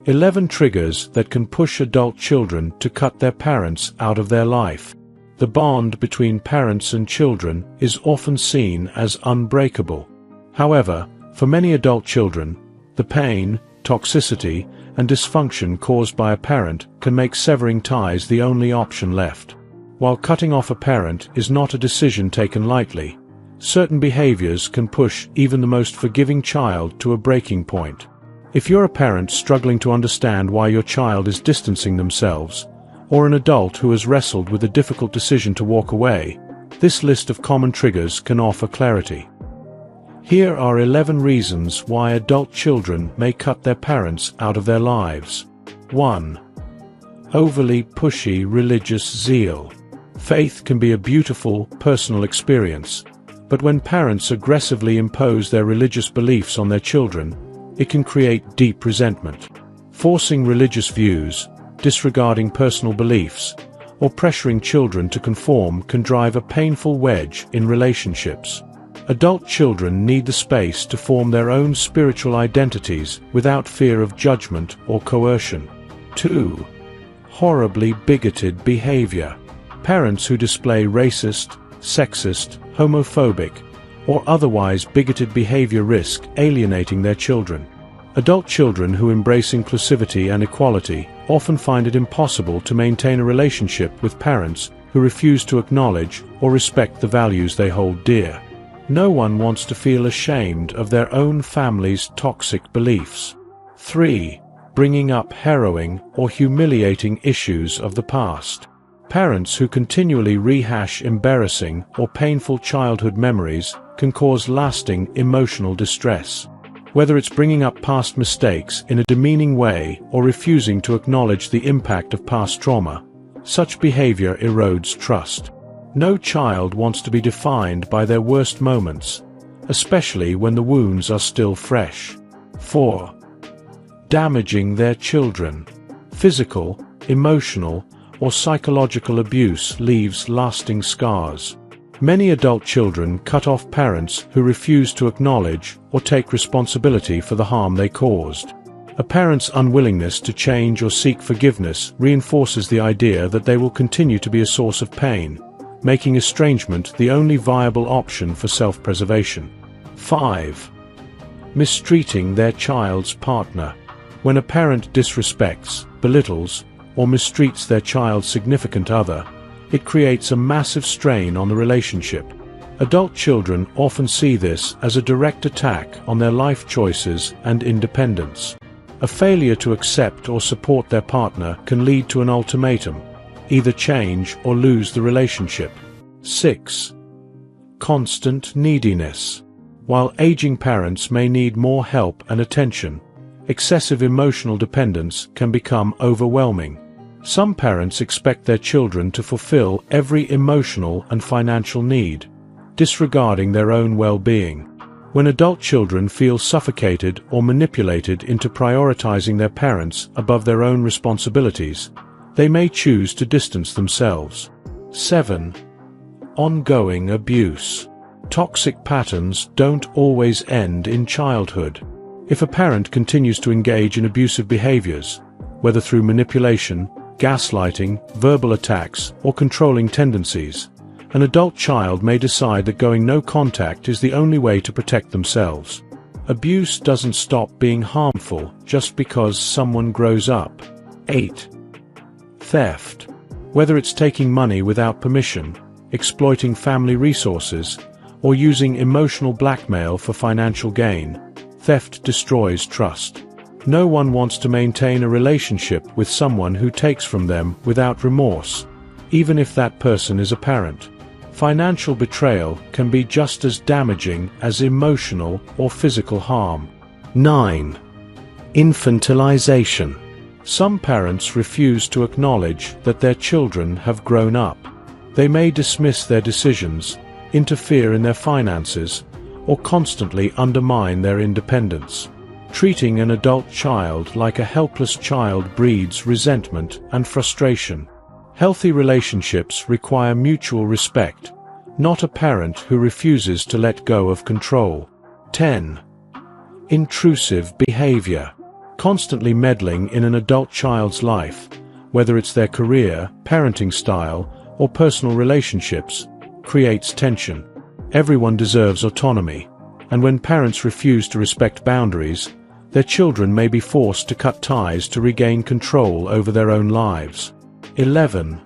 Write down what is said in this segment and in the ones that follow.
11 triggers that can push adult children to cut their parents out of their life. The bond between parents and children is often seen as unbreakable. However, for many adult children, the pain, toxicity, and dysfunction caused by a parent can make severing ties the only option left. While cutting off a parent is not a decision taken lightly, certain behaviors can push even the most forgiving child to a breaking point. If you're a parent struggling to understand why your child is distancing themselves, or an adult who has wrestled with a difficult decision to walk away, this list of common triggers can offer clarity. Here are 11 reasons why adult children may cut their parents out of their lives. 1. Overly pushy religious zeal. Faith can be a beautiful, personal experience, but when parents aggressively impose their religious beliefs on their children, it can create deep resentment. Forcing religious views, disregarding personal beliefs, or pressuring children to conform can drive a painful wedge in relationships. Adult children need the space to form their own spiritual identities without fear of judgment or coercion. 2. Horribly bigoted behavior. Parents who display racist, sexist, homophobic, or otherwise bigoted behavior risk alienating their children. Adult children who embrace inclusivity and equality often find it impossible to maintain a relationship with parents who refuse to acknowledge or respect the values they hold dear. No one wants to feel ashamed of their own family's toxic beliefs. 3. Bringing up harrowing or humiliating issues of the past. Parents who continually rehash embarrassing or painful childhood memories can cause lasting emotional distress. Whether it's bringing up past mistakes in a demeaning way or refusing to acknowledge the impact of past trauma, such behavior erodes trust. No child wants to be defined by their worst moments, especially when the wounds are still fresh. 4. Damaging their children. Physical, emotional, or psychological abuse leaves lasting scars. Many adult children cut off parents who refuse to acknowledge or take responsibility for the harm they caused. A parent's unwillingness to change or seek forgiveness reinforces the idea that they will continue to be a source of pain, making estrangement the only viable option for self-preservation. 5. Mistreating their child's partner. When a parent disrespects, belittles, or mistreats their child's significant other, it creates a massive strain on the relationship. Adult children often see this as a direct attack on their life choices and independence. A failure to accept or support their partner can lead to an ultimatum: either change or lose the relationship. 6. Constant neediness. While aging parents may need more help and attention, excessive emotional dependence can become overwhelming. Some parents expect their children to fulfill every emotional and financial need, disregarding their own well-being. When adult children feel suffocated or manipulated into prioritizing their parents above their own responsibilities, they may choose to distance themselves. 7. Ongoing abuse. Toxic patterns don't always end in childhood. If a parent continues to engage in abusive behaviors, whether through manipulation, gaslighting, verbal attacks, or controlling tendencies, an adult child may decide that going no contact is the only way to protect themselves. Abuse doesn't stop being harmful just because someone grows up. 8. Theft. Whether it's taking money without permission, exploiting family resources, or using emotional blackmail for financial gain, theft destroys trust. No one wants to maintain a relationship with someone who takes from them without remorse, even if that person is a parent. Financial betrayal can be just as damaging as emotional or physical harm. 9. Infantilization. Some parents refuse to acknowledge that their children have grown up. They may dismiss their decisions, interfere in their finances, or constantly undermine their independence. Treating an adult child like a helpless child breeds resentment and frustration. Healthy relationships require mutual respect, not a parent who refuses to let go of control. 10. Intrusive behavior. Constantly meddling in an adult child's life, whether it's their career, parenting style, or personal relationships, creates tension. Everyone deserves autonomy, and when parents refuse to respect boundaries, their children may be forced to cut ties to regain control over their own lives. 11.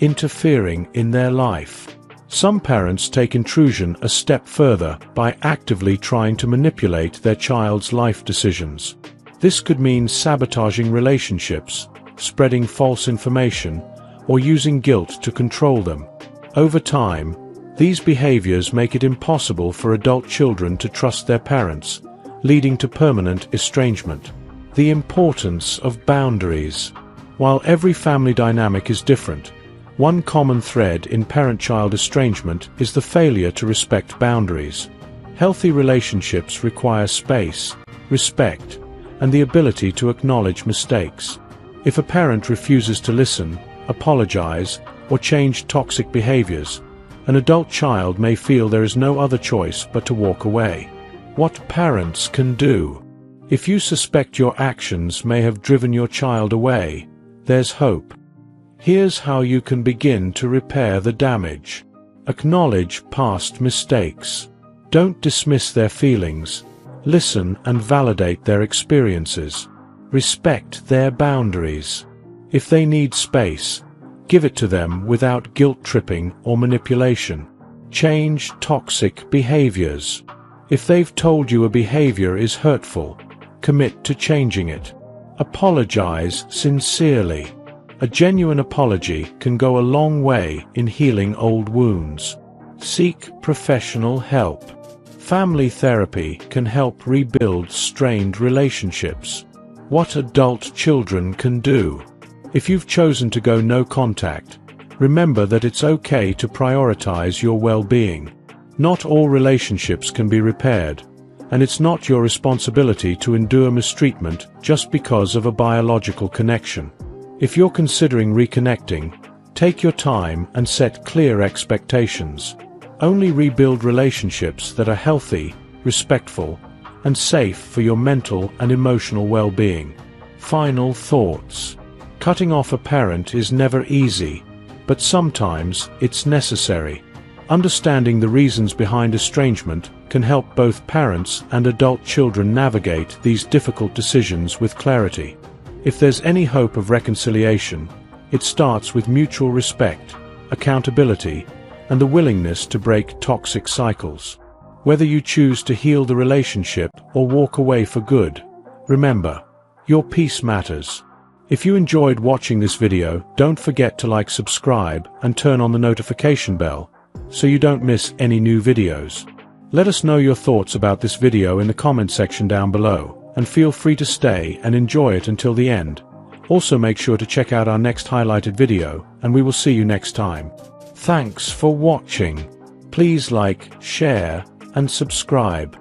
Interfering in their life. Some parents take intrusion a step further by actively trying to manipulate their child's life decisions. This could mean sabotaging relationships, spreading false information, or using guilt to control them. Over time, these behaviors make it impossible for adult children to trust their parents, leading to permanent estrangement. The importance of boundaries. While every family dynamic is different, one common thread in parent-child estrangement is the failure to respect boundaries. Healthy relationships require space, respect, and the ability to acknowledge mistakes. If a parent refuses to listen, apologize, or change toxic behaviors, an adult child may feel there is no other choice but to walk away. What parents can do. If you suspect your actions may have driven your child away, there's hope. Here's how you can begin to repair the damage. Acknowledge past mistakes. Don't dismiss their feelings. Listen and validate their experiences. Respect their boundaries. If they need space, give it to them without guilt-tripping or manipulation. Change toxic behaviors. If they've told you a behavior is hurtful, commit to changing it. Apologize sincerely. A genuine apology can go a long way in healing old wounds. Seek professional help. Family therapy can help rebuild strained relationships. What adult children can do. If you've chosen to go no contact, remember that it's okay to prioritize your well-being. Not all relationships can be repaired, and it's not your responsibility to endure mistreatment just because of a biological connection. If you're considering reconnecting, take your time and set clear expectations. Only rebuild relationships that are healthy, respectful, and safe for your mental and emotional well-being. Final thoughts. Cutting off a parent is never easy, but sometimes it's necessary. Understanding the reasons behind estrangement can help both parents and adult children navigate these difficult decisions with clarity. If there's any hope of reconciliation, it starts with mutual respect, accountability, and the willingness to break toxic cycles. Whether you choose to heal the relationship or walk away for good, remember, your peace matters. If you enjoyed watching this video, don't forget to like, subscribe, and turn on the notification bell, so you don't miss any new videos. Let us know your thoughts about this video in the comment section down below, and feel free to stay and enjoy it until the end. Also make sure to check out our next highlighted video, and we will see you next time. Thanks for watching. Please like, share, and subscribe.